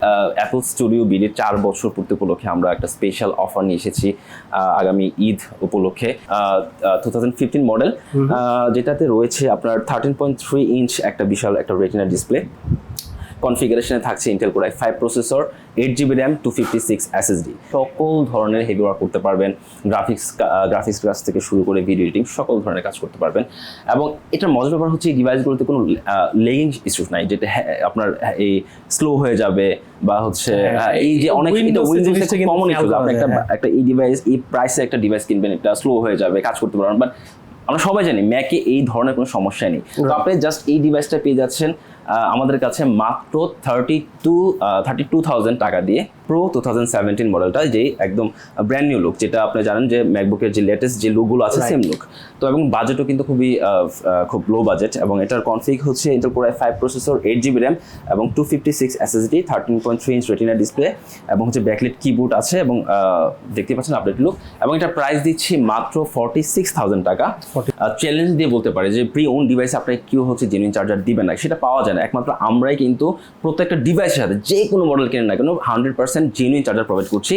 Apple studio বিডির 4 বছর পূর্তি উপলক্ষে আমরা একটা স্পেশাল অফার নিয়ে এসেছি আগামী ঈদ উপলক্ষে 2015 মডেল, যেটাতে রয়েছে আপনার 13.3 ইঞ্চ একটা বিশাল একটা রেটিনা ডিসপ্লে। কনফিগারেশনে থাকছে Intel core i5 processor, 8GB RAM, 256 SSD। সকল ধরনের হেভি ওয়ার্ক করতে পারবেন, গ্রাফিক্স ক্লাস থেকে শুরু করে ভিডিও এডিটিং সকল ধরনের কাজ করতে পারবেন। এবং এটার মজার ব্যাপার হচ্ছে এই ডিভাইসগুলোতে কোনো লেগিং ইস্যুস নাই, যেটা আপনার এই স্লো হয়ে যাবে বা হচ্ছে এই যে অনেক উইন্ডোজে কমন ইস্যু। আপনি একটা এই ডিভাইস, এই প্রাইসে একটা ডিভাইস কিনবেন, এটা স্লো হয়ে যাবে, কাজ করতে পারবেন। বাট আমরা সবাই জানি ম্যাকে এই ধরনের কোনো সমস্যা নেই। তো আপনি জাস্ট এই ডিভাইসটা পেয়ে যাচ্ছেন আমাদের কাছে মাত্র 32,000 টাকা দিয়ে, প্রো 2017 মডেলটা, যে একদম ব্র্যান্ড নিউ লুক, যেটা আপনি জানেন যে ম্যাকবুকের যে লেটেস্ট যে লুকগুলো আছে সেম লুক। তো এবং বাজেটও কিন্তু খুব লো বাজেট, এবং এটার কনফিগ হচ্ছে Intel core i5 processor, 8GB RAM এবং 256 SSD, 13.3 ইঞ্চ রেটিনা ডিসপ্লে, এবং হচ্ছে ব্যাকলিট কিবোর্ড আছে, এবং দেখতে পাচ্ছেন আপডেট লুক। এবং এটা প্রাইস দিচ্ছি মাত্র 46,000 টাকা। চ্যালেঞ্জ দিয়ে বলতে পারে যে প্রি ওন ডিভাইসে আপনি কেউ হচ্ছে জেনুইন চার্জার দিবেন না, সেটা পাওয়া যায় না। একমাত্র আমরাই কিন্তু প্রত্যেকটা ডিভাইসের সাথে যে কোনো মডেল কেনেন না কেন 100% জেনুইন চার্জার প্রোভাইড করছি।